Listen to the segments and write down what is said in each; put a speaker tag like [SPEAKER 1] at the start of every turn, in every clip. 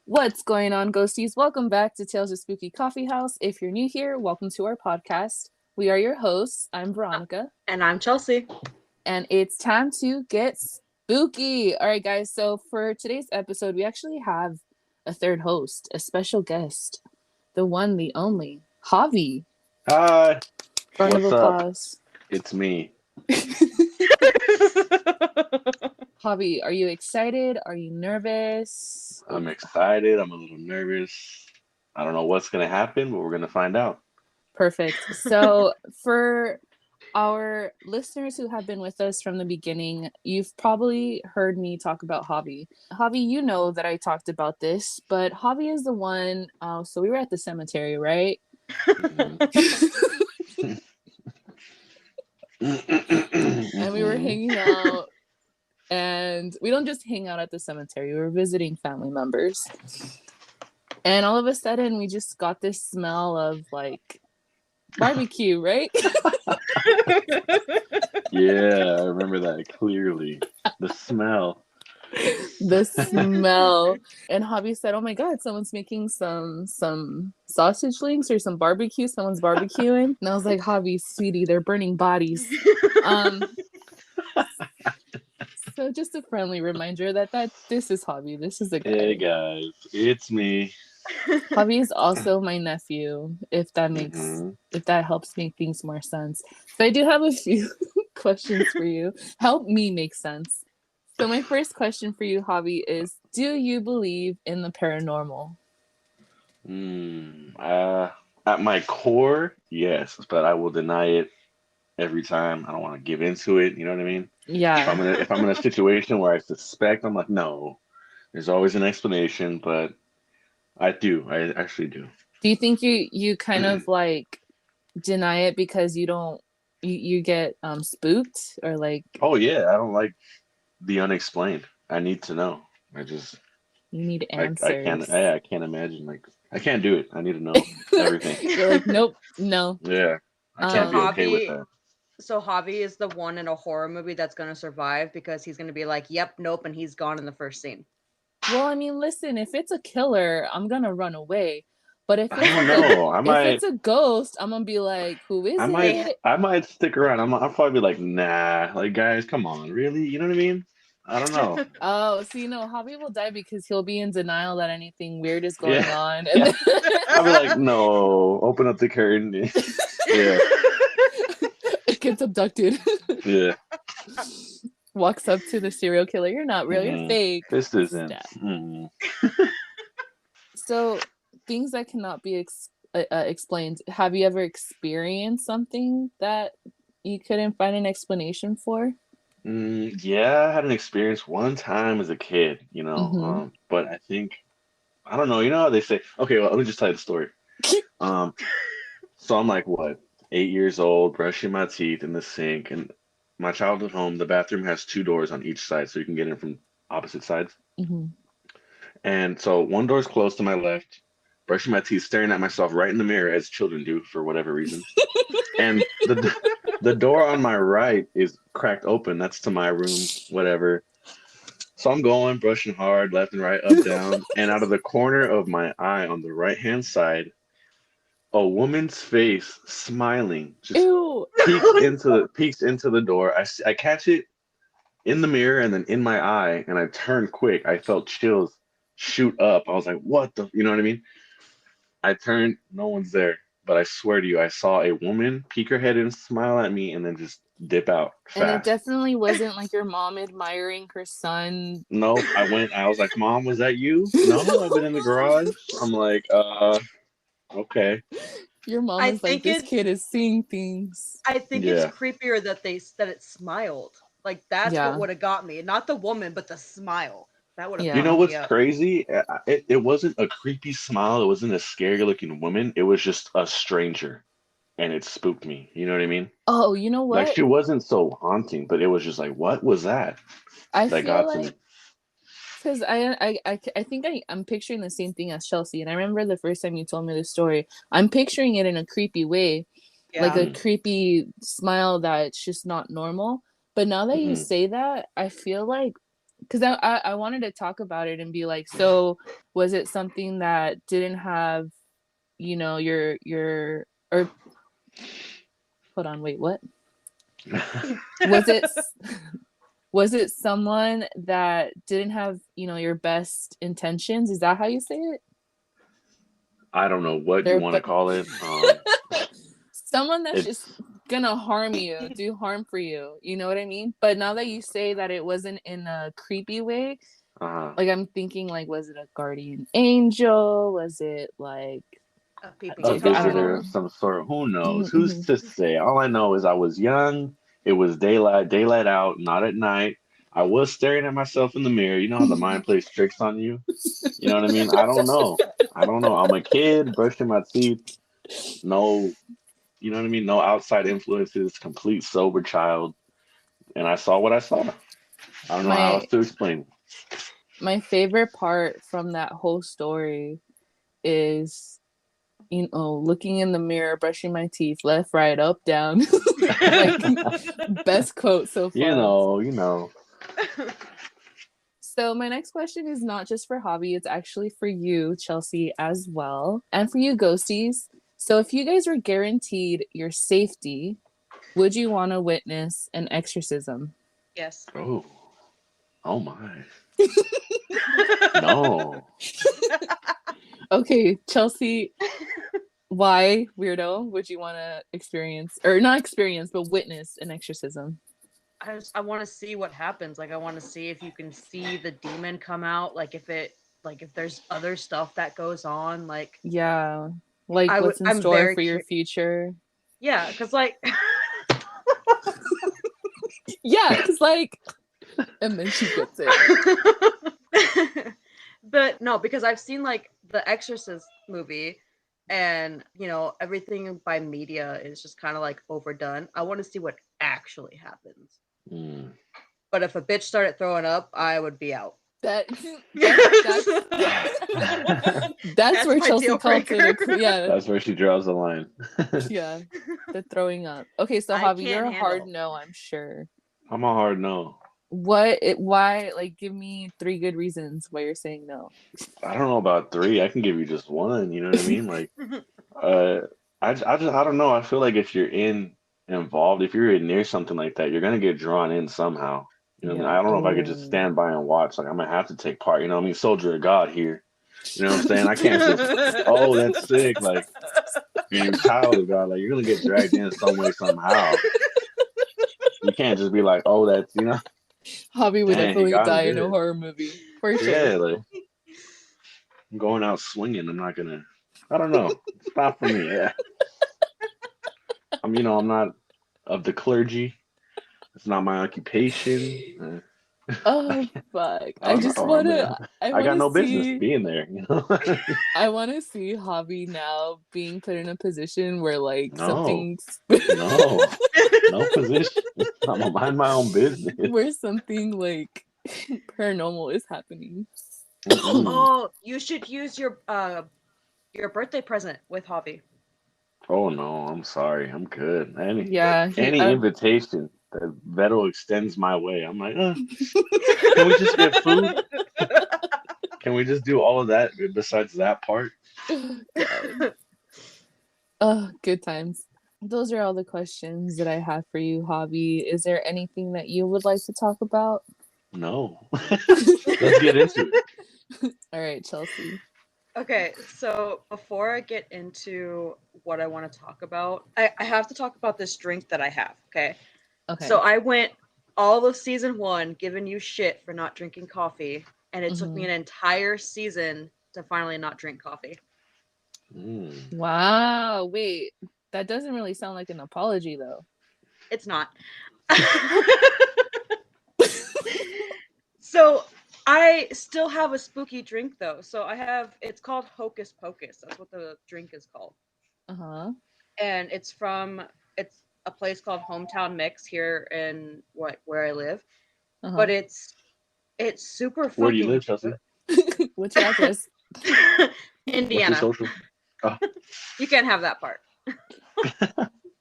[SPEAKER 1] What's going on, ghosties? Welcome back to Tales of Spooky Coffee House. If you're new here, welcome to our podcast. We are your hosts. I'm Veronica,
[SPEAKER 2] And I'm Chelsea.
[SPEAKER 1] and it's time to get spooky. All right, guys. So for today's episode, we actually have a third host, a special guest, the one, the only, Javi.
[SPEAKER 3] Hi,
[SPEAKER 1] Round of
[SPEAKER 3] what's up?
[SPEAKER 1] applause.
[SPEAKER 3] It's me.
[SPEAKER 1] Javi, are you excited? Are you nervous?
[SPEAKER 3] I'm excited. I'm a little nervous. I don't know what's gonna happen, but we're gonna find out.
[SPEAKER 1] Perfect. So, for our listeners who have been with us from the beginning, you've probably heard me talk about Javi. Javi, you know that I talked about this, but Javi is the one. So, we were at the cemetery, right? And we were hanging out. And we don't just hang out at the cemetery, we were visiting family members. And all of a sudden, we just got this smell of like barbecue, right?
[SPEAKER 3] Yeah, I remember that clearly. The smell.
[SPEAKER 1] The smell. And Javi said, "Oh my God, someone's making some sausage links or some barbecue. Someone's barbecuing." And I was like, "Javi, sweetie, they're burning bodies." So just a friendly reminder that this is Javi. This is a guy.
[SPEAKER 3] Hey guys, it's me.
[SPEAKER 1] Javi is also my nephew, if that helps make things more sense. So I do have a few questions for you. Help me make sense. So my first question for you, Javi, is: do you believe in the paranormal?
[SPEAKER 3] At my core, yes, but I will deny it every time. I don't want to give into it. You know what I mean?
[SPEAKER 1] Yeah.
[SPEAKER 3] If I'm in a situation where I suspect, I'm like, no. There's always an explanation, but I do. I actually do.
[SPEAKER 1] Do you think you kind of like deny it because you get spooked, or like
[SPEAKER 3] Oh yeah, I don't like the unexplained. I need to know. I just
[SPEAKER 1] you need
[SPEAKER 3] I can't
[SPEAKER 1] answers?
[SPEAKER 3] I can't imagine, like, I can't do it. I need to know everything.
[SPEAKER 1] You're like, nope, no.
[SPEAKER 3] Yeah. I
[SPEAKER 2] So
[SPEAKER 3] can't be okay with
[SPEAKER 2] Javi,
[SPEAKER 3] that.
[SPEAKER 2] so Javi is the one in a horror movie that's gonna survive because he's gonna be like, "Yep, nope," and he's gone in the first scene.
[SPEAKER 1] Well, I mean, listen, if it's a killer, I'm gonna run away. But if
[SPEAKER 3] I
[SPEAKER 1] it's
[SPEAKER 3] don't
[SPEAKER 1] a
[SPEAKER 3] know.
[SPEAKER 1] if it's a ghost, I'm gonna be like, who is it?
[SPEAKER 3] I might stick around. I'll probably be like, nah, like, guys, come on, really? You know what I mean? I don't know.
[SPEAKER 1] Oh, so Javi will die because he'll be in denial that anything weird is going
[SPEAKER 3] Yeah.
[SPEAKER 1] on, and
[SPEAKER 3] Yeah.
[SPEAKER 1] then
[SPEAKER 3] I'll be like, no, open up the curtain. Yeah.
[SPEAKER 1] it gets abducted.
[SPEAKER 3] Yeah.
[SPEAKER 1] Walks up to the serial killer. You're not real. You're fake.
[SPEAKER 3] This isn't.
[SPEAKER 1] Stab. So things that cannot be explained. Have you ever experienced something that you couldn't find an explanation for?
[SPEAKER 3] Yeah, I had an experience one time as a kid,
[SPEAKER 1] Mm-hmm.
[SPEAKER 3] but I think, I don't know, you know how they say, okay, well, let me just tell you the story. Um, so I'm like, what, 8 years old, brushing my teeth in the sink, and my childhood home, the bathroom has two doors on each side, so you can get in from opposite sides.
[SPEAKER 1] Mm-hmm.
[SPEAKER 3] And so one door's closed to my left, brushing my teeth, staring at myself right in the mirror as children do for whatever reason. And the door on my right is cracked open. That's to my room, whatever. So I'm going, brushing hard, left and right, up, down, and out of the corner of my eye on the right hand side, a woman's face, smiling, just
[SPEAKER 1] Ew.
[SPEAKER 3] peeks into the door. I catch it in the mirror and then in my eye, and I turn quick. I felt chills shoot up. I was like, "What the?" You know what I mean? I turned, no one's there. But I swear to you, I saw a woman peek her head and smile at me and then just dip out
[SPEAKER 1] And it
[SPEAKER 3] fast.
[SPEAKER 1] definitely wasn't like your mom admiring her son.
[SPEAKER 3] Nope. I was like, Mom, was that you? No, I've been in the garage. I'm like, okay.
[SPEAKER 1] Your mom
[SPEAKER 2] I
[SPEAKER 1] is like,
[SPEAKER 2] think
[SPEAKER 1] this
[SPEAKER 2] it.
[SPEAKER 1] kid is seeing things.
[SPEAKER 2] I think it's
[SPEAKER 3] Yeah.
[SPEAKER 2] creepier that it smiled. Like that's what
[SPEAKER 1] Yeah.
[SPEAKER 2] would have got me, not the woman, but the smile. That would have
[SPEAKER 3] You know
[SPEAKER 1] Yeah.
[SPEAKER 2] fucked me
[SPEAKER 3] what's
[SPEAKER 2] up.
[SPEAKER 3] crazy? It wasn't a creepy smile. It wasn't a scary looking woman. It was just a stranger. And it spooked me. You know what I mean?
[SPEAKER 1] Oh, you know
[SPEAKER 3] Like,
[SPEAKER 1] what?
[SPEAKER 3] she wasn't so haunting, but it was just like, what was that?
[SPEAKER 1] I
[SPEAKER 3] That
[SPEAKER 1] feel
[SPEAKER 3] got to me.
[SPEAKER 1] like because I think I'm picturing the same thing as Chelsea. And I remember the first time you told me the story, I'm picturing it in a creepy way, like
[SPEAKER 2] Yeah.
[SPEAKER 1] a creepy smile that's just not normal. But now that you
[SPEAKER 3] Mm-mm.
[SPEAKER 1] say that, I feel like because I wanted to talk about it and be like, so was it something that didn't have, your or hold on, wait, what? Was it was it someone that didn't have, your best intentions? Is that how you say it?
[SPEAKER 3] I don't know what you want to call it.
[SPEAKER 1] Someone that's just gonna harm you, do harm for you. You know what I mean? But now that you say that it wasn't in a creepy way, like I'm thinking, like, was it a guardian angel? Was it like
[SPEAKER 3] a visitor of some sort? Who knows? Who's to say? All I know is I was young. It was daylight out, not at night. I was staring at myself in the mirror. You know how the mind plays tricks on you? You know what I mean? I don't know. I'm a kid brushing my teeth. No, you know what I mean? No outside influences, complete sober child. And I saw what I saw. I don't know how else to explain it.
[SPEAKER 1] My favorite part from that whole story is, looking in the mirror, brushing my teeth, left, right, up, down. Like, best quote so far.
[SPEAKER 3] You know.
[SPEAKER 1] So my next question is not just for Javi, it's actually for you, Chelsea, as well. And for you, ghosties. So if you guys were guaranteed your safety, would you want to witness an exorcism?
[SPEAKER 2] Yes.
[SPEAKER 3] Oh my. No.
[SPEAKER 1] Okay, Chelsea, why, weirdo, would you want to experience, or not experience, but witness an exorcism?
[SPEAKER 2] I want to see what happens. Like, I want to see if you can see the demon come out. Like, if there's other stuff that goes on. Like,
[SPEAKER 1] yeah, like what's in store for your future.
[SPEAKER 2] Yeah, because like,
[SPEAKER 1] yeah, because like, and then she gets it.
[SPEAKER 2] But no, because I've seen like the Exorcist movie, and everything by media is just kind of like overdone. I want to see what actually happens. But if a bitch started throwing up, I would be out.
[SPEAKER 1] That's where Chelsea calls it. Yeah,
[SPEAKER 3] that's where she draws the line.
[SPEAKER 1] Yeah, the throwing up. Okay, so Javi, you're a hard no, I'm sure.
[SPEAKER 3] I'm a hard no.
[SPEAKER 1] Why? Like, give me 3 good reasons why you're saying no.
[SPEAKER 3] I don't know about 3. I can give you just one. You know what I mean? Like, I don't know. I feel like if you're involved, if you're near something like that, you're gonna get drawn in somehow. You know what I mean? I don't know if I could just stand by and watch. Like, I'm gonna have to take part. You know what I mean? Soldier of God here. You know what I'm saying? I can't just, oh, that's sick. Like, you're a child of God. Like, you're gonna get dragged in some way, somehow. You can't just be like, oh, that's,
[SPEAKER 1] Javi would definitely die in a horror movie. For sure.
[SPEAKER 3] Yeah, like, I'm going out swinging. I'm not gonna, I don't know. It's not for me. Yeah. I'm not of the clergy. It's not my occupation.
[SPEAKER 1] Oh fuck! I got
[SPEAKER 3] no business being there.
[SPEAKER 1] I want to see Javi now being put in a position where like something's
[SPEAKER 3] no position. I'm gonna mind my own business.
[SPEAKER 1] Where something like paranormal is happening.
[SPEAKER 2] Oh, you should use your birthday present with Javi.
[SPEAKER 3] Oh no, I'm sorry. I'm good. Any invitation that Veto extends my way, I'm like, can we just get food? Can we just do all of that besides that part?
[SPEAKER 1] Oh, good times. Those are all the questions that I have for you, Javi. Is there anything that you would like to talk about?
[SPEAKER 3] No. Let's get into it.
[SPEAKER 1] All right, Chelsea.
[SPEAKER 2] Okay, so before I get into what I want to talk about, I have to talk about this drink that I have, okay?
[SPEAKER 1] Okay.
[SPEAKER 2] So I went all of season 1 giving you shit for not drinking coffee, and it took me an entire season to finally not drink coffee.
[SPEAKER 1] Wow, wait. That doesn't really sound like an apology, though.
[SPEAKER 2] It's not. So I still have a spooky drink though. So it's called Hocus Pocus. That's what the drink is called. And it's a place called Hometown Mix here in where I live. But it's super fucking.
[SPEAKER 3] Where do you live, Chelsea?
[SPEAKER 1] What's your address?
[SPEAKER 2] Indiana.
[SPEAKER 3] What's your social? Oh.
[SPEAKER 2] You can't have that part.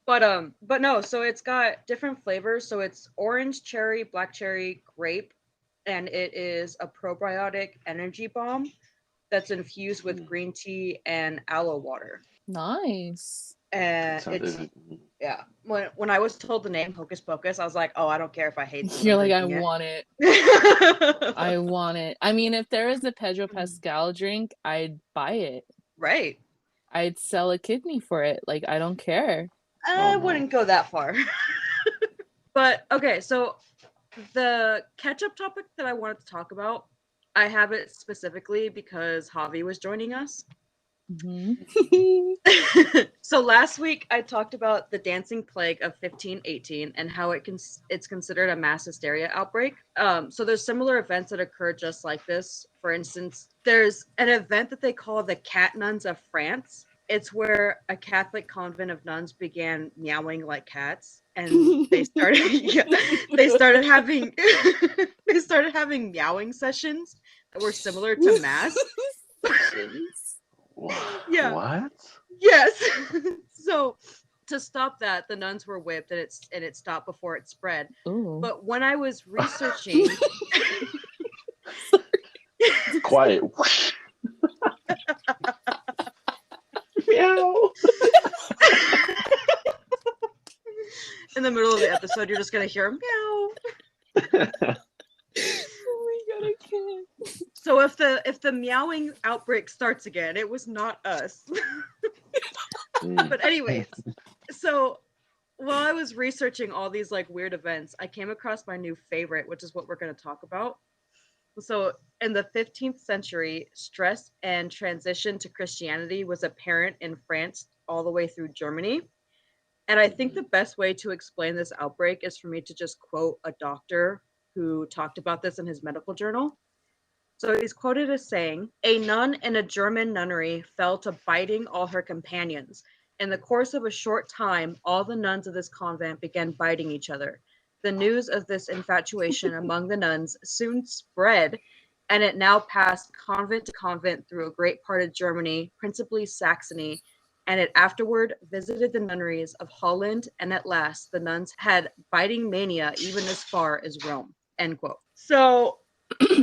[SPEAKER 2] But no, so it's got different flavors. So it's orange, cherry, black cherry, grape, and it is a probiotic energy bomb that's infused with green tea and aloe water.
[SPEAKER 1] Nice.
[SPEAKER 2] And it's yeah. When I was told the name Hocus Pocus, I was like, oh, I don't care if I hate this.
[SPEAKER 1] You're like, I want it. I want it. I mean, if there was a Pedro Pascal drink, I'd buy it.
[SPEAKER 2] Right.
[SPEAKER 1] I'd sell a kidney for it. Like, I don't care.
[SPEAKER 2] I wouldn't go that far. But okay, so the ketchup topic that I wanted to talk about, I have it specifically because Javi was joining us. Mm-hmm. So last week I talked about the dancing plague of 1518 and how it's considered a mass hysteria outbreak. So there's similar events that occur just like this. For instance, there's an event that they call the Cat Nuns of France. It's where a Catholic convent of nuns began meowing like cats, and they started having meowing sessions that were similar to mass. Yeah.
[SPEAKER 3] What?
[SPEAKER 2] Yes. So to stop that, the nuns were whipped, and it stopped before it spread. Ooh. But when I was researching,
[SPEAKER 3] quiet. Meow.
[SPEAKER 2] In the middle of the episode, you're just gonna hear meow.
[SPEAKER 1] Oh my god, I can't.
[SPEAKER 2] So if the meowing outbreak starts again, it was not us. But anyways, so while I was researching all these like weird events, I came across my new favorite, which is what we're going to talk about. So in the 15th century, stress and transition to Christianity was apparent in France all the way through Germany. And I think the best way to explain this outbreak is for me to just quote a doctor who talked about this in his medical journal. So he's quoted as saying, "A nun in a German nunnery fell to biting all her companions. In the course of a short time, all the nuns of this convent began biting each other. The news of this infatuation among the nuns soon spread, and it now passed convent to convent through a great part of Germany, principally Saxony, and it afterward visited the nunneries of Holland, and at last the nuns had biting mania even as far as Rome." End quote. So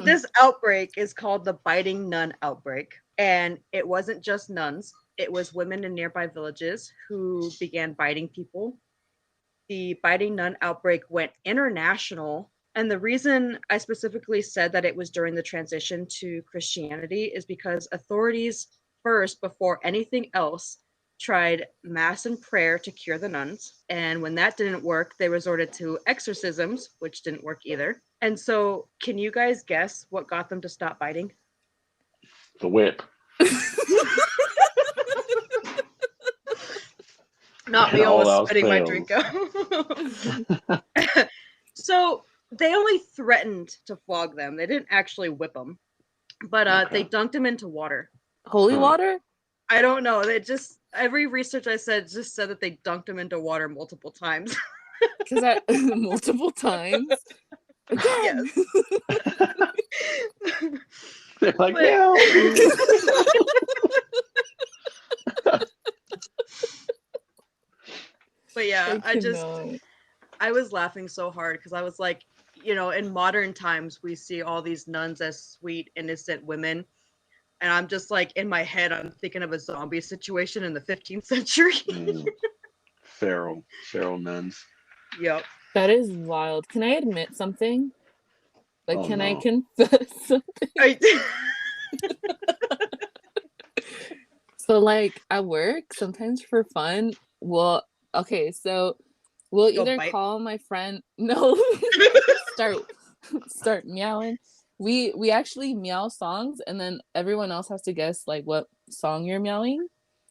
[SPEAKER 2] this outbreak is called the biting nun outbreak, and it wasn't just nuns. It was women in nearby villages who began biting people. The biting nun outbreak went international, and the reason I specifically said that it was during the transition to Christianity is because authorities first, before anything else, tried mass and prayer to cure the nuns, and when that didn't work, they resorted to exorcisms, which didn't work either. And so, can you guys guess what got them to stop biting?
[SPEAKER 3] The whip.
[SPEAKER 2] Not me almost spitting my drink out. So, they only threatened to flog them. They didn't actually whip them, but they dunked them into water.
[SPEAKER 1] Holy water?
[SPEAKER 2] I don't know. They just, every research I said just said that they dunked him into water multiple times.
[SPEAKER 1] Because that multiple times?
[SPEAKER 2] Yes.
[SPEAKER 3] They're like, meow.
[SPEAKER 2] But yeah, I was laughing so hard because I was like, you know, in modern times, we see all these nuns as sweet, innocent women. And I'm just like, in my head, I'm thinking of a zombie situation in the 15th century.
[SPEAKER 3] Feral nuns.
[SPEAKER 2] Yep.
[SPEAKER 1] That is wild. Can I admit something? Like, can I confess something? So, like, at work, sometimes for fun, we'll either call my friend, start meowing. We actually meow songs, and then everyone else has to guess like what song you're meowing.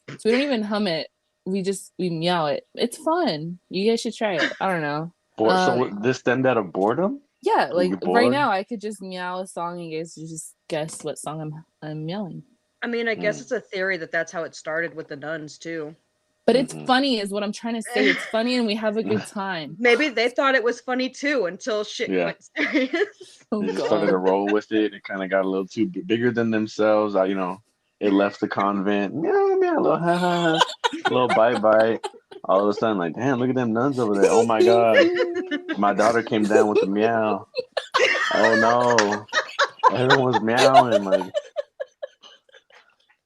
[SPEAKER 1] So we don't even hum it. We meow it. It's fun. You guys should try it. I don't know.
[SPEAKER 3] So this stemmed out of boredom?
[SPEAKER 1] Yeah, like right now I could just meow a song and you guys just guess what song I'm meowing.
[SPEAKER 2] I mean, I guess it's a theory that that's how it started with the nuns too.
[SPEAKER 1] But it's funny is what I'm trying to say. It's funny and we have a good time.
[SPEAKER 2] Maybe they thought it was funny too until shit went serious.
[SPEAKER 3] They started to roll with it. It kind of got a little too bigger than themselves. It left the convent. Meow, meow, little ha ha, little bite. All of a sudden, like, damn, look at them nuns over there. Oh my god. My daughter came down with the meow. Oh no. Everyone's meowing like,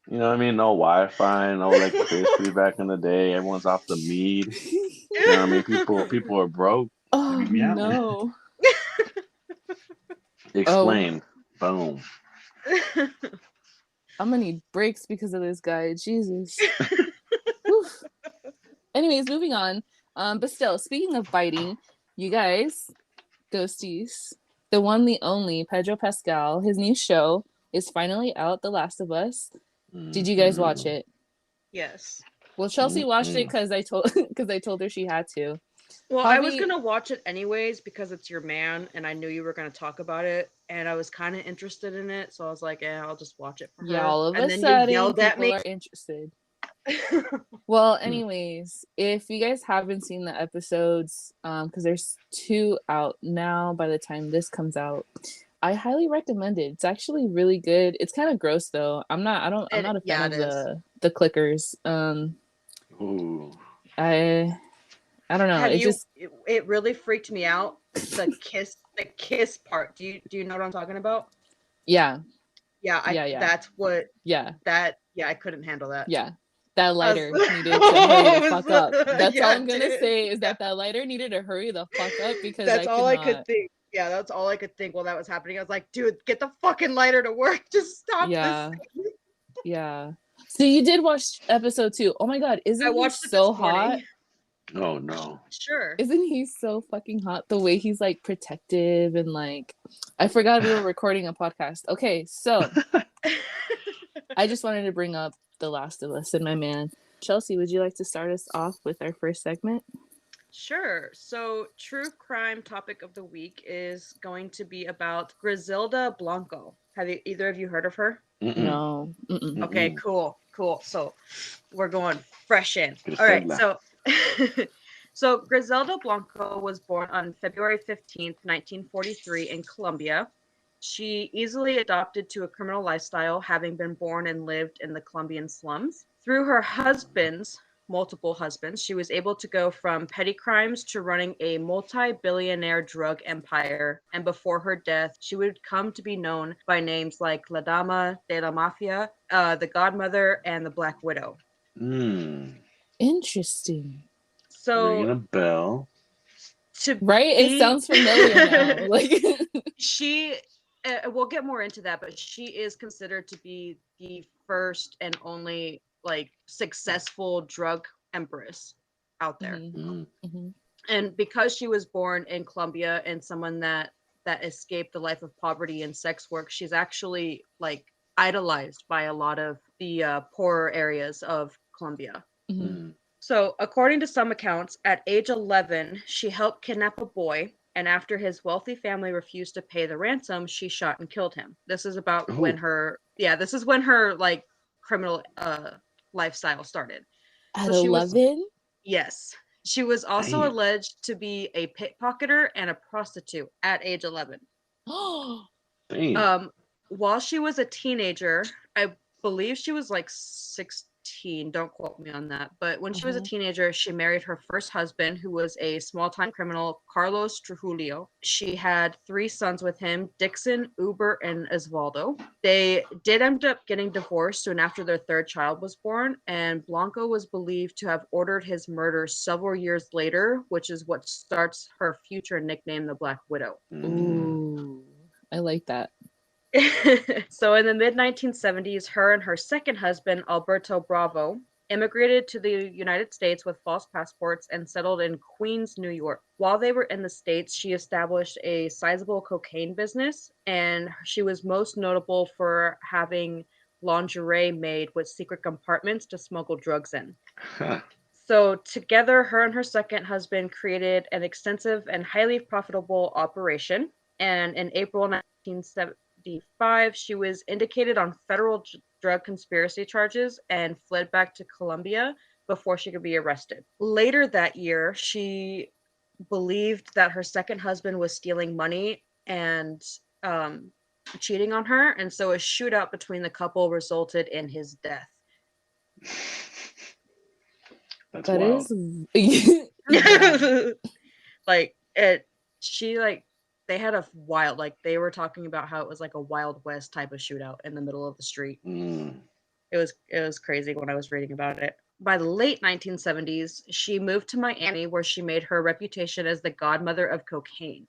[SPEAKER 3] you know what I mean? No Wi-Fi, no electricity back in the day. Everyone's off the mead. You know what I mean? People are broke. They
[SPEAKER 1] Oh
[SPEAKER 3] be meowing.
[SPEAKER 1] no.
[SPEAKER 3] Explain. Boom.
[SPEAKER 1] I'm gonna need breaks because of this guy. Jesus. Anyways, moving on. But still, speaking of biting, you guys, ghosties, the one, the only, Pedro Pascal, his new show is finally out, The Last of Us. Did you guys watch it?
[SPEAKER 2] Yes.
[SPEAKER 1] Well, Chelsea watched it because I told her she had to.
[SPEAKER 2] Well, I was gonna watch it anyways because it's your man, and I knew you were gonna talk about it, and I was kind of interested in it, so I was like, "Yeah, I'll just watch it for her."
[SPEAKER 1] Yeah, all of
[SPEAKER 2] and
[SPEAKER 1] a
[SPEAKER 2] then
[SPEAKER 1] sudden,
[SPEAKER 2] you yelled at
[SPEAKER 1] people
[SPEAKER 2] me.
[SPEAKER 1] are interested. Well, anyways, if you guys haven't seen the episodes, because there's 2 out now by the time this comes out, I highly recommend it. It's actually really good. It's kind of gross though. I'm not a fan of the clickers.
[SPEAKER 3] Ooh.
[SPEAKER 1] I don't know.
[SPEAKER 2] It really freaked me out. The kiss part. Do you know what I'm talking about?
[SPEAKER 1] Yeah.
[SPEAKER 2] Yeah. That's what.
[SPEAKER 1] Yeah.
[SPEAKER 2] I couldn't handle that.
[SPEAKER 1] Yeah. That lighter needed to hurry the fuck up. That's all I'm gonna say is that lighter needed to hurry the fuck up because
[SPEAKER 2] that's all I could think. Yeah, that's all I could think while that was happening. I was like, dude, get the fucking lighter to work. Just stop this.
[SPEAKER 1] Yeah. So you did watch episode 2. Oh my god, isn't he so hot?
[SPEAKER 3] Oh no.
[SPEAKER 2] Sure.
[SPEAKER 1] Isn't he so fucking hot? The way he's like protective and like, I forgot we were recording a podcast. Okay, so I just wanted to bring up The Last of Us and my man. Chelsea, would you like to start us off with our first segment?
[SPEAKER 2] Sure. So, true crime topic of the week is going to be about Griselda Blanco. Have either of you heard of her?
[SPEAKER 1] No.
[SPEAKER 2] Okay, cool. So, we're going fresh in. All right. So Griselda Blanco was born on February 15th, 1943 in Colombia. She easily adopted to a criminal lifestyle, having been born and lived in the Colombian slums. Through her multiple husbands, she was able to go from petty crimes to running a multi-billionaire drug empire. And before her death, she would come to be known by names like La Dama de la Mafia, the Godmother, and the Black Widow.
[SPEAKER 1] Interesting.
[SPEAKER 2] So,
[SPEAKER 3] ringing a bell.
[SPEAKER 1] It sounds familiar now. Like
[SPEAKER 2] she, we'll get more into that, but she is considered to be the first and only like successful drug empress out there. And because she was born in Colombia and someone that escaped the life of poverty and sex work, she's actually like idolized by a lot of the poorer areas of Colombia. So, according to some accounts, at age 11, she helped kidnap a boy, and after his wealthy family refused to pay the ransom, she shot and killed him. This is about when her like criminal lifestyle started.
[SPEAKER 1] At 11?
[SPEAKER 2] Yes. She was also alleged to be a pickpocketer and a prostitute at age 11. While she was a teenager, I believe she was like 16. Don't quote me on that. But when she was a teenager, she married her first husband, who was a small-time criminal, Carlos Trujillo. She had 3 sons with him, Dixon, Uber, and Osvaldo. They did end up getting divorced soon after their 3rd child was born, and Blanco was believed to have ordered his murder several years later, which is what starts her future nickname, the Black Widow.
[SPEAKER 1] Ooh, I like that.
[SPEAKER 2] So in the mid-1970s, her and her second husband, Alberto Bravo, immigrated to the United States with false passports and settled in Queens, New York. While they were in the States, she established a sizable cocaine business, and she was most notable for having lingerie made with secret compartments to smuggle drugs in. So together, her and her second husband created an extensive and highly profitable operation, and in April 1970, she was indicated on federal drug conspiracy charges and fled back to Colombia before she could be arrested. Later that year, she believed that her second husband was stealing money and cheating on her, and so a shootout between the couple resulted in his death.
[SPEAKER 3] That's wild.
[SPEAKER 1] Is
[SPEAKER 2] like it. She like they had a wild, like they were talking about how it was like a Wild West type of shootout in the middle of the street. It was crazy when I was reading about it. By the late 1970s, she moved to Miami, where she made her reputation as the godmother of cocaine.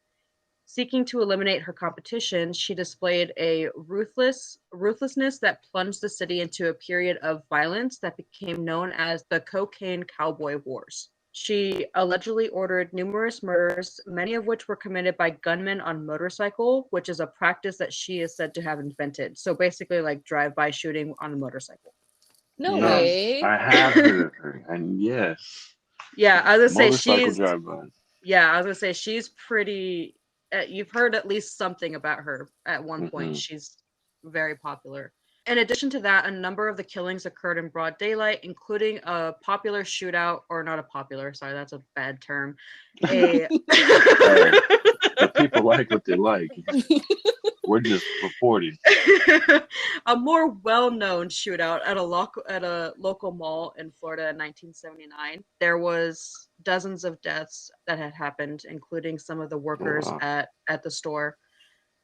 [SPEAKER 2] Seeking to eliminate her competition, she displayed a ruthlessness that plunged the city into a period of violence that became known as the Cocaine Cowboy Wars. She allegedly ordered numerous murders, many of which were committed by gunmen on motorcycle, which is a practice that she is said to have invented. So basically like drive-by shooting on a motorcycle.
[SPEAKER 1] No way.
[SPEAKER 3] I have heard of her, and yes.
[SPEAKER 2] Yeah, I was gonna say
[SPEAKER 3] motorcycle drive-by.
[SPEAKER 2] Yeah, I was gonna say she's pretty. You've heard at least something about her at one point. She's very popular. In addition to that, a number of the killings occurred in broad daylight, including a popular shootout, or not a popular, sorry, that's a bad term. The
[SPEAKER 3] people like what they like. We're just reporting.
[SPEAKER 2] A more well-known shootout at a local mall in Florida in 1979. There was dozens of deaths that had happened, including some of the workers at the store.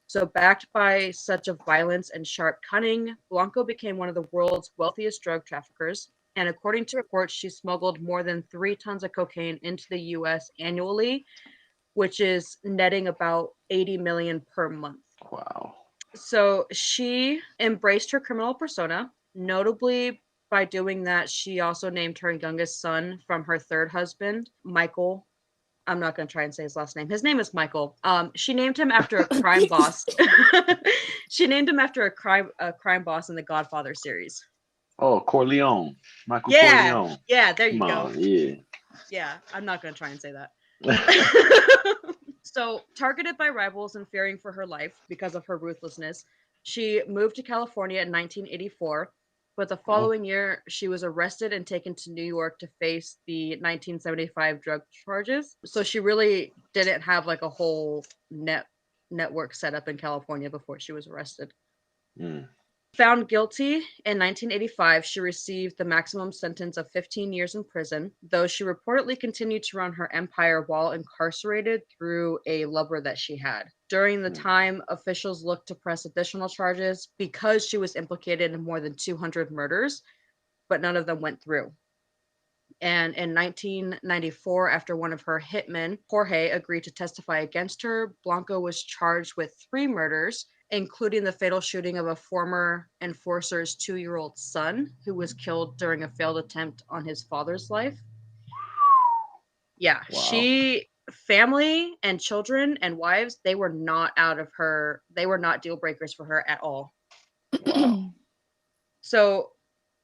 [SPEAKER 2] So backed by such a violence and sharp cunning, Blanco became one of the world's wealthiest drug traffickers. And according to reports, she smuggled more than 3 tons of cocaine into the U.S. annually, which is netting about $80 million per month.
[SPEAKER 3] Wow.
[SPEAKER 2] So she embraced her criminal persona. Notably, by doing that, she also named her youngest son from her third husband, Michael. I'm not going to try and say his last name. His name is Michael. She named him after a crime boss. She named him after a crime boss in the Godfather series.
[SPEAKER 3] Oh, Corleone. Michael Corleone.
[SPEAKER 2] Yeah, there you go.
[SPEAKER 3] Yeah.
[SPEAKER 2] Yeah, I'm not going to try and say that. So, targeted by rivals and fearing for her life because of her ruthlessness, she moved to California in 1984. But the following year, she was arrested and taken to New York to face the 1975 drug charges. So she really didn't have like a whole network set up in California before she was arrested. Found guilty in 1985, she received the maximum sentence of 15 years in prison, though she reportedly continued to run her empire while incarcerated through a lover that she had. During the time, officials looked to press additional charges because she was implicated in more than 200 murders, but none of them went through. And in 1994, after one of her hitmen, Jorge, agreed to testify against her, Blanco was charged with 3 murders, including the fatal shooting of a former enforcer's 2-year-old son who was killed during a failed attempt on his father's life. Yeah, wow. Family and children and wives, they were not deal breakers for her at all.
[SPEAKER 3] Wow.
[SPEAKER 2] So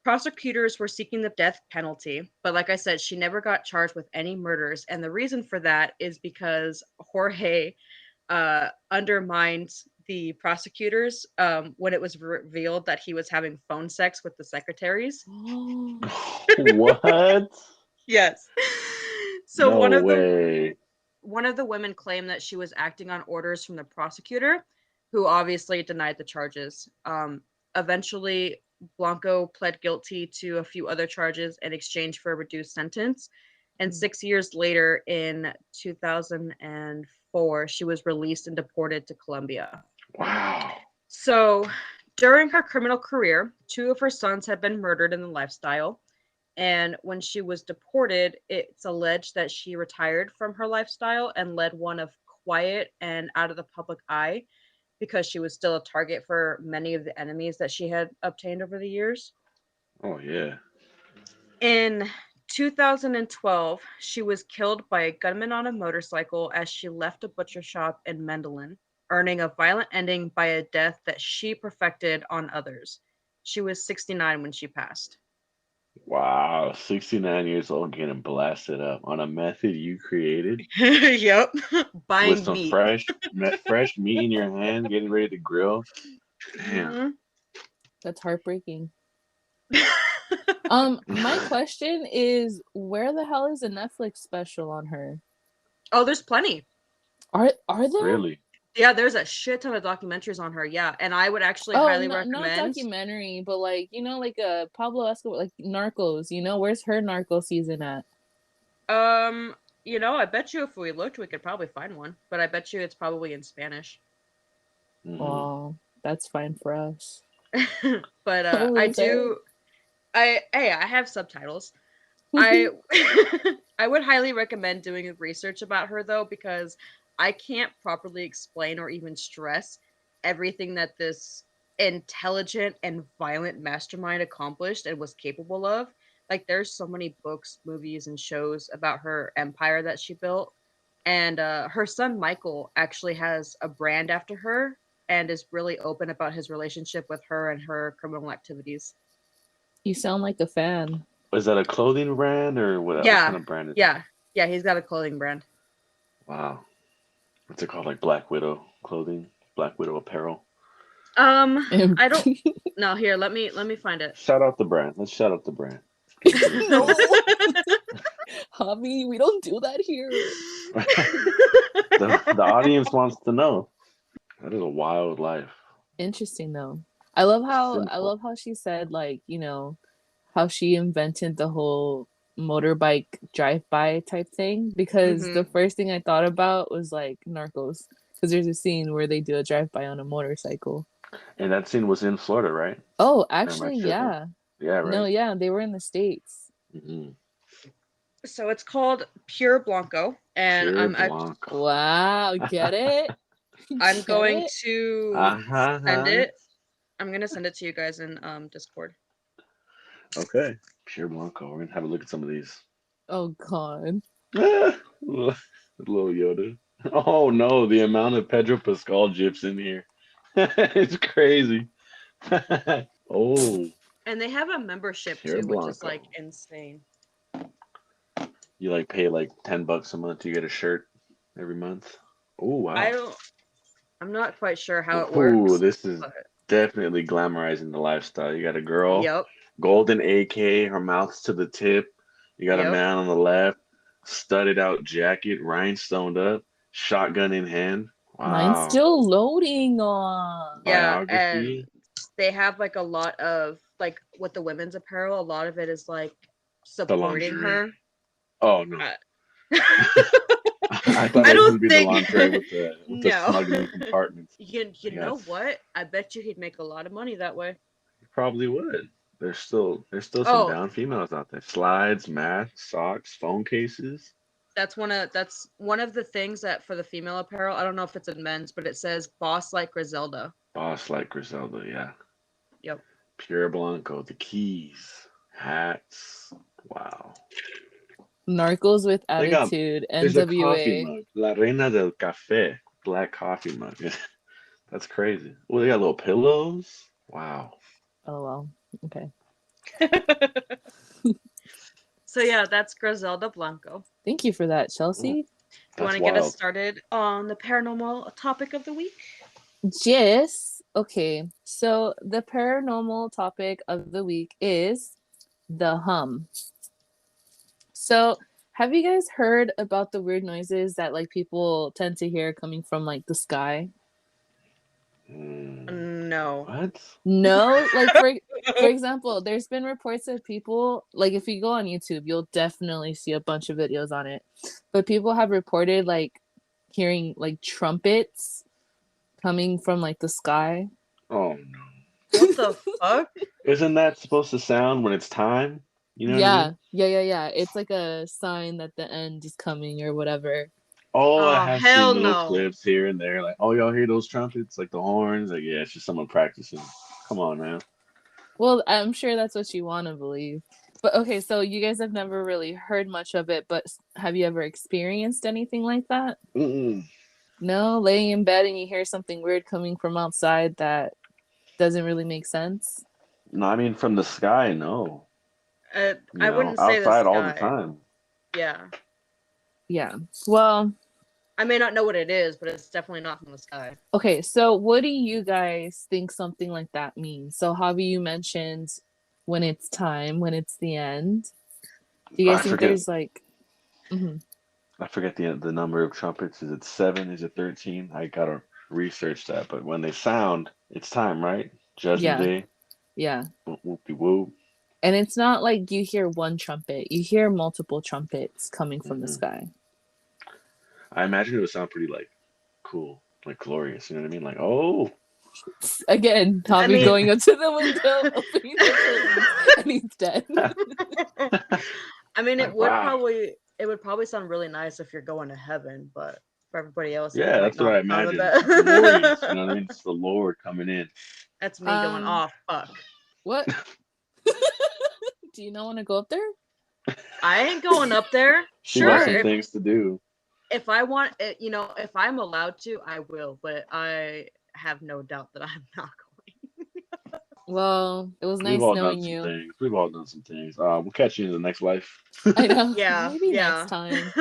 [SPEAKER 2] prosecutors were seeking the death penalty, but like I said, she never got charged with any murders. And the reason for that is because Jorge undermined the prosecutors when it was revealed that he was having phone sex with the secretaries.
[SPEAKER 3] What?
[SPEAKER 2] Yes. So
[SPEAKER 3] no
[SPEAKER 2] one of the women claimed that she was acting on orders from the prosecutor, who obviously denied the charges. Eventually, Blanco pled guilty to a few other charges in exchange for a reduced sentence. And 6 years later, in 2004, she was released and deported to Colombia.
[SPEAKER 3] Wow.
[SPEAKER 2] So during her criminal career, 2 of her sons had been murdered in the lifestyle. And when she was deported, it's alleged that she retired from her lifestyle and led one of quiet and out of the public eye because she was still a target for many of the enemies that she had obtained over the years.
[SPEAKER 3] Oh, yeah.
[SPEAKER 2] In 2012, she was killed by a gunman on a motorcycle as she left a butcher shop in Medellin, earning a violent ending by a death that she perfected on others. She was 69 when she passed.
[SPEAKER 3] Wow, 69 years old getting blasted up on a method you created.
[SPEAKER 2] Yep. Buying
[SPEAKER 3] with some
[SPEAKER 2] meat.
[SPEAKER 3] fresh meat in your hand, getting ready to grill. Damn.
[SPEAKER 1] Mm-hmm. That's heartbreaking. My question is, where the hell is a Netflix special on her?
[SPEAKER 2] Oh, there's plenty.
[SPEAKER 1] Are there?
[SPEAKER 3] Really?
[SPEAKER 2] Yeah, there's a shit ton of documentaries on her. Yeah, and I would actually highly recommend.
[SPEAKER 1] Not documentary, but like like a Pablo Escobar, like Narcos. Where's her Narco season at?
[SPEAKER 2] I bet you if we looked, we could probably find one. But I bet you it's probably in Spanish.
[SPEAKER 1] Oh, that's fine for us.
[SPEAKER 2] But I do. I have subtitles. I I would highly recommend doing research about her though, because I can't properly explain or even stress everything that this intelligent and violent mastermind accomplished and was capable of. Like there's so many books, movies, and shows about her empire that she built. And her son Michael actually has a brand after her and is really open about his relationship with her and her criminal activities.
[SPEAKER 1] You sound like a fan.
[SPEAKER 3] Is that a clothing brand or what kind of brand is
[SPEAKER 2] it? Yeah, he's got a clothing brand.
[SPEAKER 3] Wow. What's it called? Like Black Widow clothing? Black Widow apparel?
[SPEAKER 2] I don't no, here, let me find it.
[SPEAKER 3] Shout out the brand. Let's shout out the brand.
[SPEAKER 1] No. Javi, we don't do that here.
[SPEAKER 3] The audience wants to know. That is a wild life.
[SPEAKER 1] Interesting though. I love how she said, like, how she invented the whole motorbike drive-by type thing, because the first thing I thought about was like Narcos, because there's a scene where they do a drive-by on a motorcycle.
[SPEAKER 3] And that scene was in Florida, right?
[SPEAKER 1] Oh, actually, yeah.
[SPEAKER 3] Yeah, right.
[SPEAKER 1] No, yeah, they were in the States.
[SPEAKER 3] Mm-hmm.
[SPEAKER 2] So it's called Pure Blanco, and
[SPEAKER 1] wow, get it?
[SPEAKER 2] I'm going to send it. I'm gonna send it to you guys in Discord.
[SPEAKER 3] Okay, Pure Blanco. We're gonna have a look at some of these.
[SPEAKER 1] Oh God.
[SPEAKER 3] Little Yoda. Oh no, the amount of Pedro Pascal gifs in here. It's crazy. Oh.
[SPEAKER 2] And they have a membership Pure too, Blanco. Which is like insane.
[SPEAKER 3] You like pay like $10 a month to get a shirt every month. Oh wow.
[SPEAKER 2] I'm not quite sure how it works.
[SPEAKER 3] Ooh, this is definitely glamorizing the lifestyle. You got a girl,
[SPEAKER 2] yep,
[SPEAKER 3] golden AK, her mouth's to the tip. You got a man on the left, studded out jacket, rhinestoned up, shotgun in hand. Wow.
[SPEAKER 1] Mine's still loading on.
[SPEAKER 2] Yeah, and they have like a lot of like with the women's apparel. A lot of it is like supporting her.
[SPEAKER 3] Oh no. I thought it would be the lingerie with the smuggling compartments.
[SPEAKER 2] You know what? I bet you he'd make a lot of money that way.
[SPEAKER 3] He probably would. There's still some down females out there. Slides, masks, socks, phone cases.
[SPEAKER 2] That's one of the things that for the female apparel. I don't know if it's in men's, but it says "Boss like Griselda."
[SPEAKER 3] Boss like Griselda, yeah.
[SPEAKER 2] Yep.
[SPEAKER 3] Pure Blanco, the keys, hats. Wow.
[SPEAKER 1] Narcos with attitude. NWA.
[SPEAKER 3] La Reina del Café, black coffee mug. That's crazy. Oh, they got little pillows. Wow.
[SPEAKER 1] Oh well. Okay.
[SPEAKER 2] So yeah, that's Griselda Blanco.
[SPEAKER 1] Thank you for that, Chelsea.
[SPEAKER 2] You want to get us started on the paranormal topic of the week?
[SPEAKER 1] Yes. Okay. So the paranormal topic of the week is the hum. So have you guys heard about the weird noises that like people tend to hear coming from like the sky?
[SPEAKER 2] No.
[SPEAKER 3] What?
[SPEAKER 1] No, like for example, there's been reports of people, like if you go on YouTube, you'll definitely see a bunch of videos on it. But people have reported like hearing like trumpets coming from like the sky.
[SPEAKER 3] Oh no.
[SPEAKER 2] What the fuck?
[SPEAKER 3] Isn't that supposed to sound when it's time? You know
[SPEAKER 1] yeah,
[SPEAKER 3] what I mean?
[SPEAKER 1] yeah. It's like a sign that the end is coming or whatever.
[SPEAKER 3] Oh, I have seen little clips here and there, like, oh, y'all hear those trumpets, like the horns? Like, yeah, it's just someone practicing. Come on, man.
[SPEAKER 1] Well, I'm sure that's what you want to believe. But okay, so you guys have never really heard much of it, but have you ever experienced anything like that?
[SPEAKER 3] Mm-mm.
[SPEAKER 1] No, laying in bed and you hear something weird coming from outside that doesn't really make sense?
[SPEAKER 3] No, I mean from the sky, no.
[SPEAKER 2] I wouldn't say
[SPEAKER 3] outside all the time.
[SPEAKER 2] Yeah.
[SPEAKER 1] Yeah. Well,
[SPEAKER 2] I may not know what it is, but it's definitely not from the sky.
[SPEAKER 1] Okay, so what do you guys think something like that means? So Javi, you mentioned when it's time, when it's the end. Do you guys think there's like... Mm-hmm.
[SPEAKER 3] I forget the number of trumpets. Is it 7? Is it 13? I gotta research that. But when they sound, it's time, right? Judgment Day.
[SPEAKER 1] Yeah.
[SPEAKER 3] Whoop-de-whoop.
[SPEAKER 1] And it's not like you hear one trumpet. You hear multiple trumpets coming from the sky.
[SPEAKER 3] I imagine it would sound pretty like cool, like glorious. You know what I mean? Like, oh.
[SPEAKER 1] Again, Tommy going up to the window, opening the curtains, and he's dead.
[SPEAKER 2] I mean, it would probably sound really nice if you're going to heaven, but for everybody else,
[SPEAKER 3] yeah, that's what I imagine. Glorious, you know what I mean? It's the Lord coming in.
[SPEAKER 2] That's me going, oh fuck.
[SPEAKER 1] What? Do you not want to go up there?
[SPEAKER 2] I ain't going up there.
[SPEAKER 3] Sure. Got some things to do.
[SPEAKER 2] If I want it, if I'm allowed to, I will, but I have no doubt that I'm not going.
[SPEAKER 1] Well, it was nice knowing you.
[SPEAKER 3] We've all done some things. We'll catch you in the next life.
[SPEAKER 1] I know.
[SPEAKER 2] Yeah.
[SPEAKER 1] Maybe next time.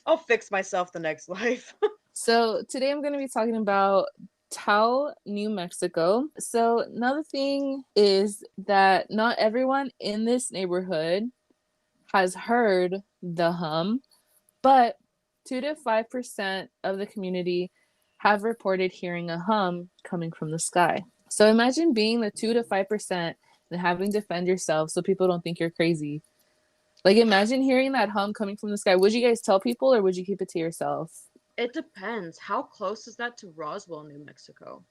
[SPEAKER 2] I'll fix myself the next life.
[SPEAKER 1] So today I'm going to be talking about Taos, New Mexico. So another thing is that not everyone in this neighborhood has heard the hum, but 2 to 5% of the community have reported hearing a hum coming from the sky. So imagine being the 2 to 5% and having to defend yourself so people don't think you're crazy. Like, imagine hearing that hum coming from the sky. Would you guys tell people or would you keep it to yourself?
[SPEAKER 2] It depends. How close is that to Roswell, New Mexico?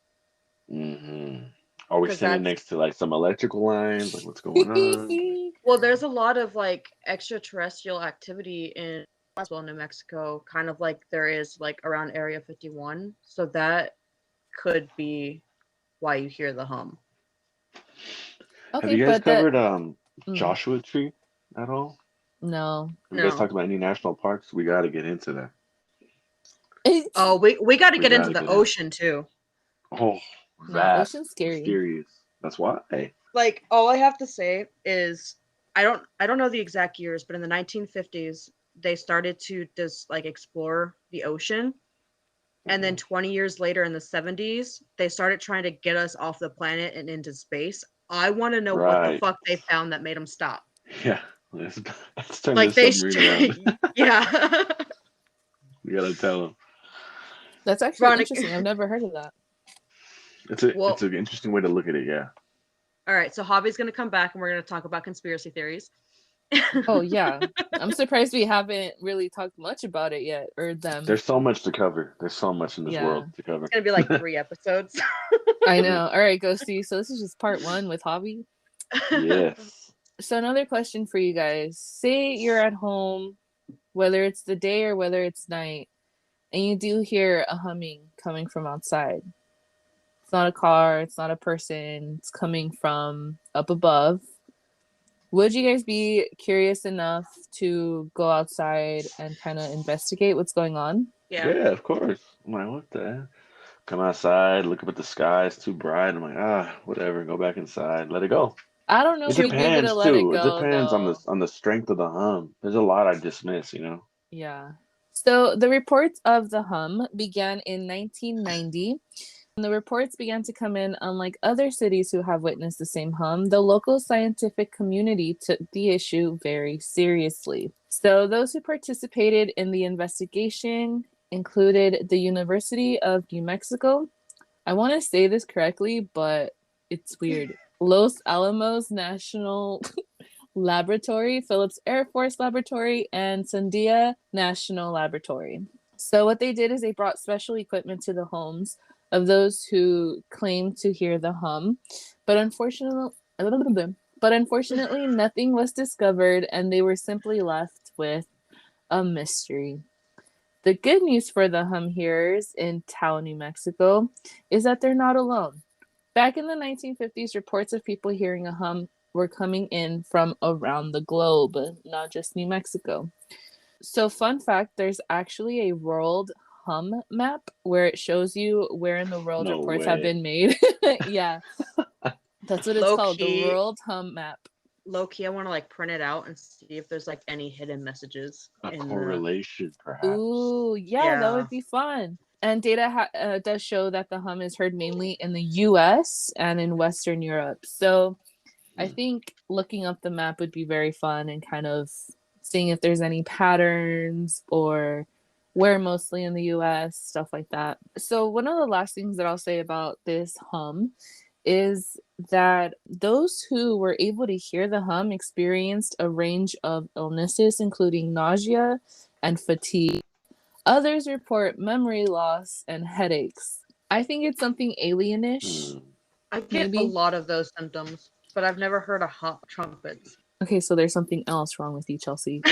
[SPEAKER 3] Mm-hmm. Are we standing next to like some electrical lines? Like, what's going on?
[SPEAKER 2] Well, there's a lot of like extraterrestrial activity in Roswell, New Mexico, kind of like there is like around Area 51. So that could be why you hear the hum.
[SPEAKER 3] Okay, have you guys covered Joshua Tree at all?
[SPEAKER 1] No.
[SPEAKER 3] Have you guys talked about any national parks? We got to get into that.
[SPEAKER 2] Oh, we got to get into the ocean too.
[SPEAKER 3] Oh,
[SPEAKER 1] that ocean's scary.
[SPEAKER 3] Mysterious. That's why.
[SPEAKER 2] Like, all I have to say is I don't know the exact years, but in the 1950s they started to just like explore the ocean. And then 20 years later in the 70s, they started trying to get us off the planet and into space. I want to know what the fuck they found that made them stop.
[SPEAKER 3] Yeah. Let's turn like this submarine around.
[SPEAKER 2] Yeah.
[SPEAKER 3] We got to tell them.
[SPEAKER 1] That's actually interesting. I've never heard of that.
[SPEAKER 3] It's an interesting way to look at it, yeah.
[SPEAKER 2] All right, so Javi's going to come back and we're going to talk about conspiracy theories.
[SPEAKER 1] Oh, yeah. I'm surprised we haven't really talked much about it yet, or them.
[SPEAKER 3] There's so much to cover. There's so much in this world to cover.
[SPEAKER 2] It's going to be like 3 episodes.
[SPEAKER 1] I know. All right, Ghosty. So this is just part 1 with Javi.
[SPEAKER 3] Yes.
[SPEAKER 1] So another question for you guys. Say you're at home, whether it's the day or whether it's night, and you do hear a humming coming from outside. It's not a car, it's not a person, it's coming from up above. Would you guys be curious enough to go outside and kind of investigate what's going on?
[SPEAKER 3] Yeah, of course. I'm like, what the heck? Come outside, look up at the sky, it's too bright. I'm like, whatever, go back inside, let it go.
[SPEAKER 1] I don't know if we'd be able to let it go.
[SPEAKER 3] It depends on the strength of the hum. There's a lot I dismiss,
[SPEAKER 1] Yeah. So the reports of the hum began in 1990. And the reports began to come in, unlike other cities who have witnessed the same hum. The local scientific community took the issue very seriously. So those who participated in the investigation included the University of New Mexico. I want to say this correctly, but it's weird. Los Alamos National Laboratory, Phillips Air Force Laboratory, and Sandia National Laboratory. So what they did is they brought special equipment to the homes of those who claimed to hear the hum, but unfortunately nothing was discovered, and they were simply left with a mystery. The good news for the hum hearers in Taos, New Mexico, is that they're not alone. Back in the 1950s, reports of people hearing a hum were coming in from around the globe, not just New Mexico. So fun fact, there's actually a world hum map where it shows you where in the world reports have been made. Yeah. That's what it's called, the world hum map.
[SPEAKER 2] Low key, I want to like print it out and see if there's like any hidden messages.
[SPEAKER 3] A correlation, perhaps.
[SPEAKER 1] Ooh, yeah, that would be fun. And data does show that the hum is heard mainly in the US and in Western Europe. So I think looking up the map would be very fun and kind of seeing if there's any patterns or where mostly in the US, stuff like that. So one of the last things that I'll say about this hum is that those who were able to hear the hum experienced a range of illnesses, including nausea and fatigue. Others report memory loss and headaches. I think it's something alienish.
[SPEAKER 2] I get a lot of those symptoms, but I've never heard of hot trumpets.
[SPEAKER 1] Okay, so there's something else wrong with you, Chelsea.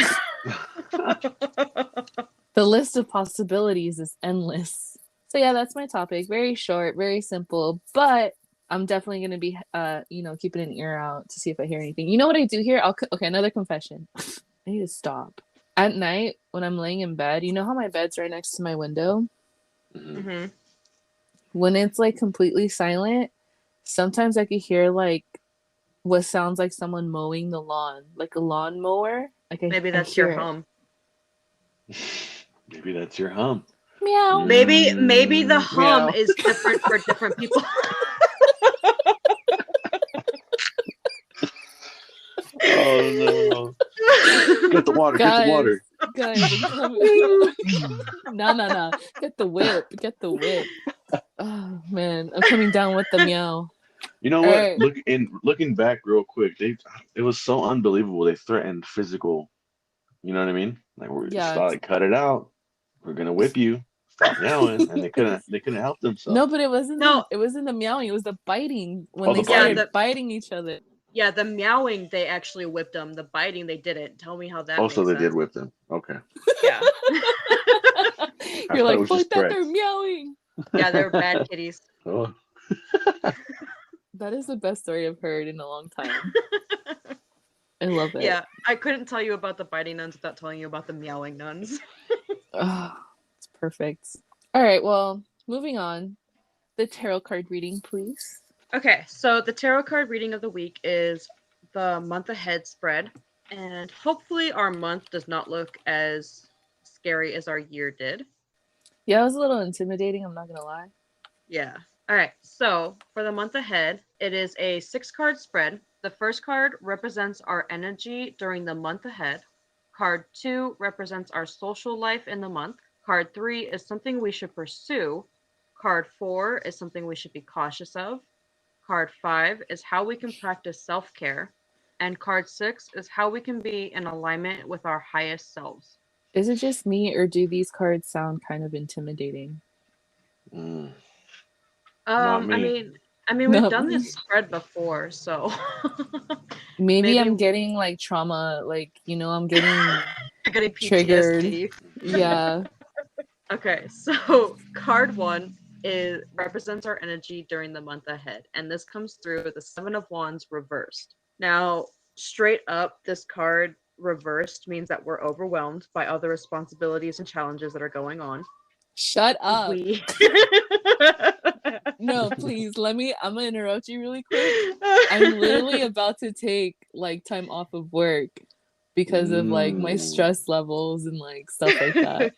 [SPEAKER 1] The list of possibilities is endless. So yeah, that's my topic. Very short, very simple, but I'm definitely going to be, keeping an ear out to see if I hear anything. You know what I do here? Okay, another confession. I need to stop. At night, when I'm laying in bed, you know how my bed's right next to my window?
[SPEAKER 2] Mm-hmm.
[SPEAKER 1] When it's like completely silent, sometimes I could hear like what sounds like someone mowing the lawn, like a lawn mower.
[SPEAKER 2] Maybe that's your hum.
[SPEAKER 3] Maybe that's your hum.
[SPEAKER 1] Meow.
[SPEAKER 2] Maybe the hum is different for different people.
[SPEAKER 3] Oh no! Get the water!
[SPEAKER 1] Guys, no! Get the whip! Oh man, I'm coming down with the meow.
[SPEAKER 3] You know what? Right. Looking back real quick, it was so unbelievable. They threatened physical. You know what I mean? Like like cut it out. We're gonna whip you. Stop meowing, and they couldn't help themselves.
[SPEAKER 1] No, but it wasn't the meowing. It was the biting when they started biting each other.
[SPEAKER 2] Yeah, the meowing they actually whipped them. The biting they didn't. Tell me how that.
[SPEAKER 3] Also, they did whip them. Okay.
[SPEAKER 2] Yeah.
[SPEAKER 1] You're like, fuck that! They're meowing.
[SPEAKER 2] Yeah, they're bad kitties.
[SPEAKER 3] Oh.
[SPEAKER 1] That is the best story I've heard in a long time. I love it.
[SPEAKER 2] Yeah, I couldn't tell you about the biting nuns without telling you about the meowing nuns.
[SPEAKER 1] Oh, it's perfect. All right, well, moving on. The tarot card reading, please.
[SPEAKER 2] Okay, so the tarot card reading of the week is the month ahead spread, and hopefully our month does not look as scary as our year did.
[SPEAKER 1] Yeah, it was a little intimidating, I'm not gonna lie.
[SPEAKER 2] Yeah. All right, so for the month ahead, it is a 6-card spread. The first card represents our energy during the month ahead. Card 2 represents our social life in the month. Card 3 is something we should pursue. Card 4 is something we should be cautious of. Card 5 is how we can practice self-care. And card 6 is how we can be in alignment with our highest selves.
[SPEAKER 1] Is it just me, or do these cards sound kind of intimidating?
[SPEAKER 2] I mean, we've done this spread before, so
[SPEAKER 1] maybe I'm getting like trauma, like, I'm getting triggered. Yeah.
[SPEAKER 2] Okay, so card 1 represents our energy during the month ahead, and this comes through the 7 of Wands reversed. Now, straight up, this card reversed means that we're overwhelmed by all the responsibilities and challenges that are going on.
[SPEAKER 1] Shut up. No, please, I'm gonna interrupt you really quick. I'm literally about to take like time off of work because of like my stress levels and like stuff like that.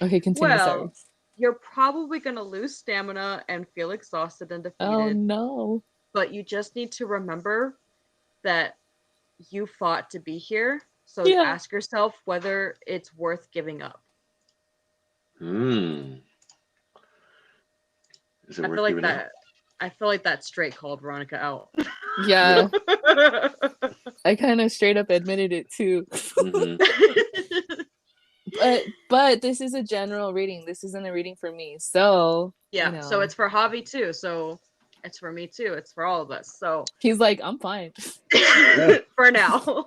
[SPEAKER 1] Okay, continue. Sorry.
[SPEAKER 2] You're probably gonna lose stamina and feel exhausted and defeated.
[SPEAKER 1] Oh no.
[SPEAKER 2] But you just need to remember that you fought to be here. So ask yourself whether it's worth giving up.
[SPEAKER 3] Is it worth giving up?
[SPEAKER 2] I feel like that straight called Veronica out.
[SPEAKER 1] Yeah. I kind of straight up admitted it too. But this is a general reading. This isn't a reading for me. So
[SPEAKER 2] yeah, so it's for Javi too. So it's for me too. It's for all of us. So
[SPEAKER 1] he's like, I'm fine.
[SPEAKER 2] For now.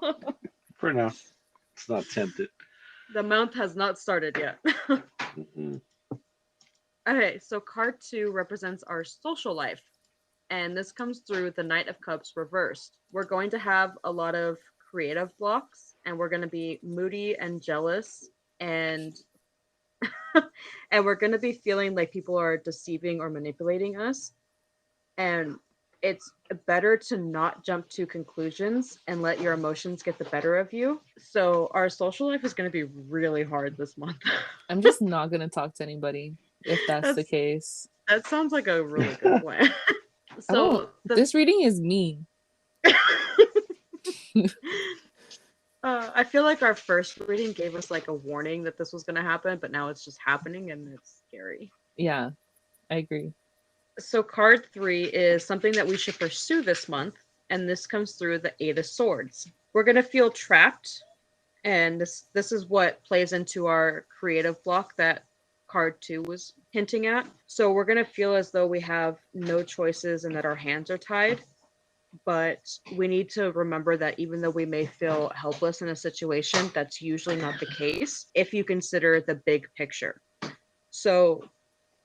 [SPEAKER 3] For now. It's not tempted.
[SPEAKER 2] The month has not started yet. Okay, so card 2 represents our social life. And this comes through the Knight of Cups reversed. We're going to have a lot of creative blocks, and we're going to be moody and jealous, and and we're going to be feeling like people are deceiving or manipulating us. And it's better to not jump to conclusions and let your emotions get the better of you. So our social life is going to be really hard this month.
[SPEAKER 1] I'm just not going to talk to anybody if that's the case.
[SPEAKER 2] That sounds like a really good plan. So
[SPEAKER 1] this reading is mean.
[SPEAKER 2] I feel like our first reading gave us like a warning that this was going to happen, but now it's just happening and it's scary.
[SPEAKER 1] Yeah, I agree.
[SPEAKER 2] So card 3 is something that we should pursue this month, and this comes through the 8 of Swords. We're going to feel trapped And this is what plays into our creative block that card 2 was hinting at. So we're going to feel as though we have no choices and that our hands are tied. But we need to remember that even though we may feel helpless in a situation, that's usually not the case if you consider the big picture. So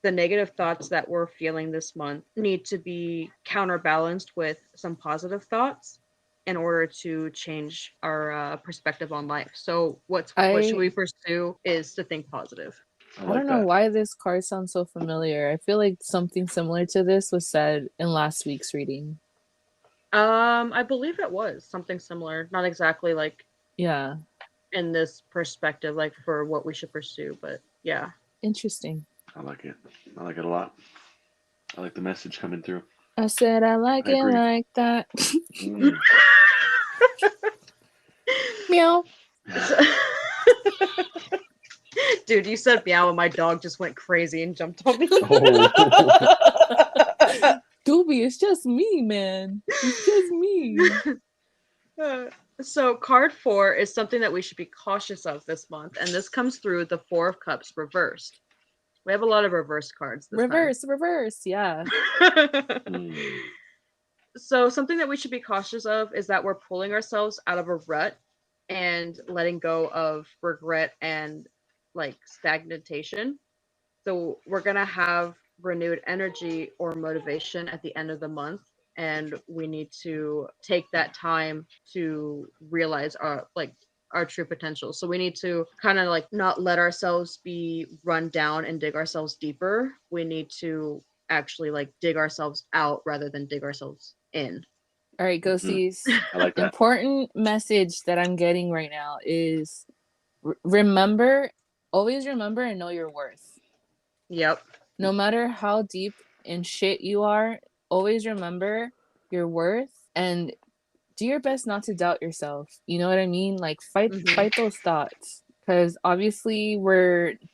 [SPEAKER 2] the negative thoughts that we're feeling this month need to be counterbalanced with some positive thoughts in order to change our perspective on life. So what should we pursue is to think positive.
[SPEAKER 1] I don't know why this card sounds so familiar. I feel like something similar to this was said in last week's reading.
[SPEAKER 2] I believe it was something similar. Not exactly like in this perspective, like for what we should pursue, but yeah.
[SPEAKER 1] Interesting.
[SPEAKER 3] I like it. I like it a lot. I like the message coming through.
[SPEAKER 1] I said I like it like that. Meow.
[SPEAKER 2] Dude, you said meow and my dog just went crazy and jumped on me.
[SPEAKER 1] Doobie, it's just me, man. It's just me.
[SPEAKER 2] So card 4 is something that we should be cautious of this month, and this comes through the 4 of Cups reversed. We have a lot of reverse cards this
[SPEAKER 1] reverse, yeah.
[SPEAKER 2] So something that we should be cautious of is that we're pulling ourselves out of a rut and letting go of regret and like stagnation. So we're going to have renewed energy or motivation at the end of the month, and we need to take that time to realize our true potential. So we need to kind of like not let ourselves be run down and dig ourselves deeper. We need to actually like dig ourselves out rather than dig ourselves in.
[SPEAKER 1] All right, ghosties.
[SPEAKER 3] I like that.
[SPEAKER 1] Important message that I'm getting right now is always remember and know your worth.
[SPEAKER 2] Yep.
[SPEAKER 1] No matter how deep in shit you are, always remember your worth and do your best not to doubt yourself. You know what I mean? Like fight those thoughts, because obviously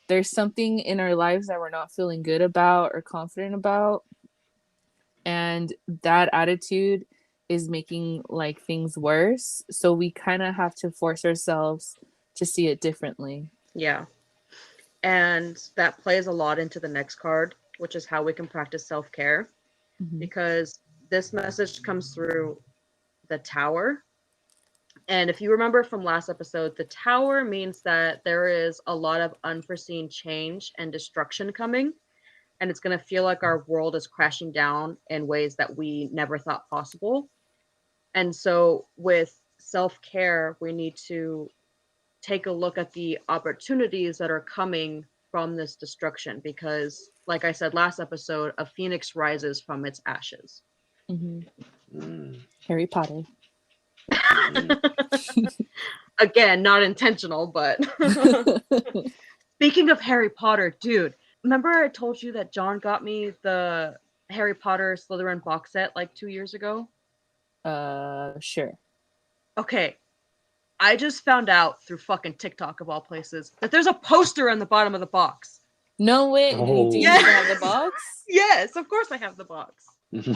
[SPEAKER 1] there's something in our lives that we're not feeling good about or confident about, and that attitude is making like things worse. So we kind of have to force ourselves to see it differently.
[SPEAKER 2] Yeah. And that plays a lot into the next card, which is how we can practice self-care, because this message comes through the Tower. And if you remember from last episode, the Tower means that there is a lot of unforeseen change and destruction coming, and it's going to feel like our world is crashing down in ways that we never thought possible. And so with self-care, we need to take a look at the opportunities that are coming from this destruction, because like I said last episode, a phoenix rises from its ashes.
[SPEAKER 1] Harry Potter.
[SPEAKER 2] Again, not intentional, but speaking of Harry Potter, dude, remember I told you that John got me the Harry Potter Slytherin box set like 2 years ago?
[SPEAKER 1] Sure.
[SPEAKER 2] Okay. I just found out through fucking TikTok of all places that there's a poster on the bottom of the box.
[SPEAKER 1] No way. Do you have the box?
[SPEAKER 2] Yes, of course I have the box.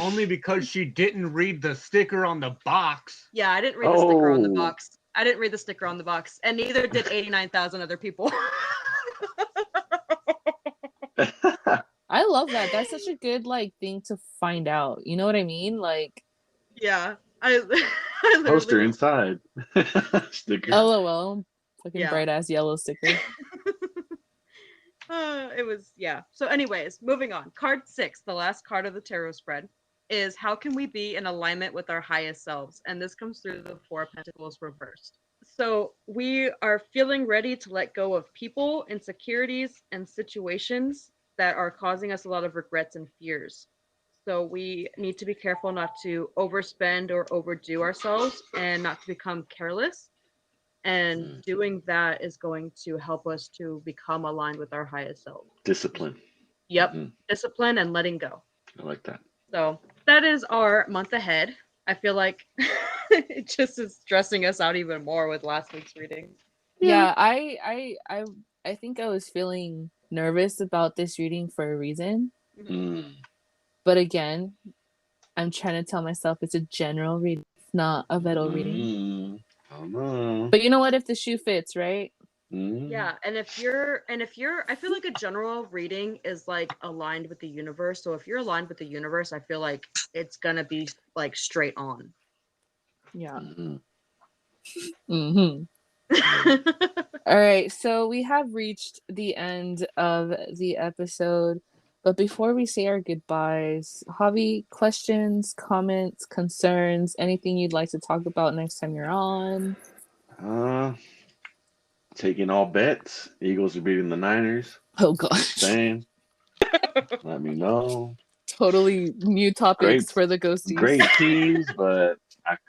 [SPEAKER 4] Only because she didn't read the sticker on the box.
[SPEAKER 2] Yeah, I didn't read the sticker on the box. I didn't read the sticker on the box, and neither did 89,000 other people.
[SPEAKER 1] I love that. That's such a good like thing to find out. You know what I mean? Like,
[SPEAKER 2] yeah, I
[SPEAKER 3] poster inside. Sticker.
[SPEAKER 1] LOL. Fucking bright ass yellow sticker.
[SPEAKER 2] It was, yeah. So anyways, moving on. Card 6, the last card of the tarot spread, is how can we be in alignment with our highest selves? And this comes through the 4 of Pentacles reversed. So we are feeling ready to let go of people, insecurities, and situations that are causing us a lot of regrets and fears. So we need to be careful not to overspend or overdo ourselves and not to become careless. And doing that is going to help us to become aligned with our highest self.
[SPEAKER 3] Discipline.
[SPEAKER 2] Yep. Discipline and letting go.
[SPEAKER 3] I like that.
[SPEAKER 2] So that is our month ahead. I feel like it just is stressing us out even more with last week's reading.
[SPEAKER 1] Yeah, I think I was feeling nervous about this reading for a reason. But again, I'm trying to tell myself it's a general reading, it's not a Veto reading.
[SPEAKER 3] I don't know.
[SPEAKER 1] But you know what? If the shoe fits, right?
[SPEAKER 2] Yeah, and if you're, I feel like a general reading is like aligned with the universe. So if you're aligned with the universe, I feel like it's gonna be like straight on.
[SPEAKER 1] Yeah.
[SPEAKER 3] Mm-hmm.
[SPEAKER 1] All right, so we have reached the end of the episode, but before we say our goodbyes, Javi, questions, comments, concerns, anything you'd like to talk about next time you're on?
[SPEAKER 3] Taking all bets. Eagles are beating the Niners.
[SPEAKER 1] Oh gosh.
[SPEAKER 3] Saying. Let me know.
[SPEAKER 1] Totally new topics for the ghosties.
[SPEAKER 3] Great teams, but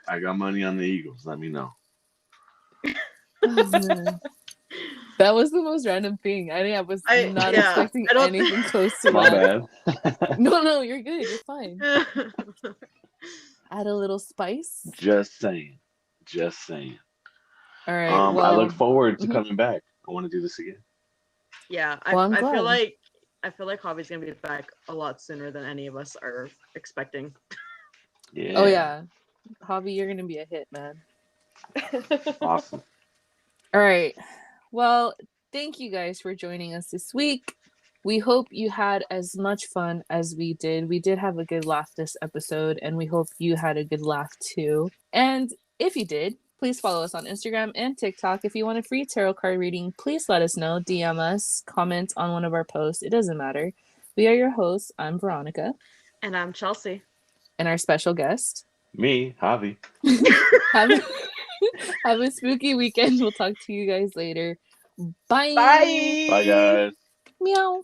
[SPEAKER 3] I got money on the Eagles. Let me know.
[SPEAKER 1] Oh, man. That was the most random thing. I was not expecting anything close to
[SPEAKER 3] My
[SPEAKER 1] that.
[SPEAKER 3] bad.
[SPEAKER 1] No, you're good. You're fine. Add a little spice.
[SPEAKER 3] Just saying.
[SPEAKER 1] All right.
[SPEAKER 3] I look forward to coming back. I want to do this again.
[SPEAKER 2] Yeah, I feel like Javi's gonna be back a lot sooner than any of us are expecting.
[SPEAKER 3] Yeah.
[SPEAKER 1] Oh yeah, Javi, you're gonna be a hit, man.
[SPEAKER 3] Awesome.
[SPEAKER 1] All right. Well, thank you guys for joining us this week. We hope you had as much fun as we did. We did have a good laugh this episode, and we hope you had a good laugh too. And if you did, please follow us on Instagram and TikTok. If you want a free tarot card reading, please let us know. DM us, comment on one of our posts. It doesn't matter. We are your hosts. I'm Veronica.
[SPEAKER 2] And I'm Chelsea.
[SPEAKER 1] And our special guest.
[SPEAKER 3] Me, Javi.
[SPEAKER 1] Have a spooky weekend. We'll talk to you guys later. Bye.
[SPEAKER 2] Bye.
[SPEAKER 3] Bye, guys.
[SPEAKER 1] Meow.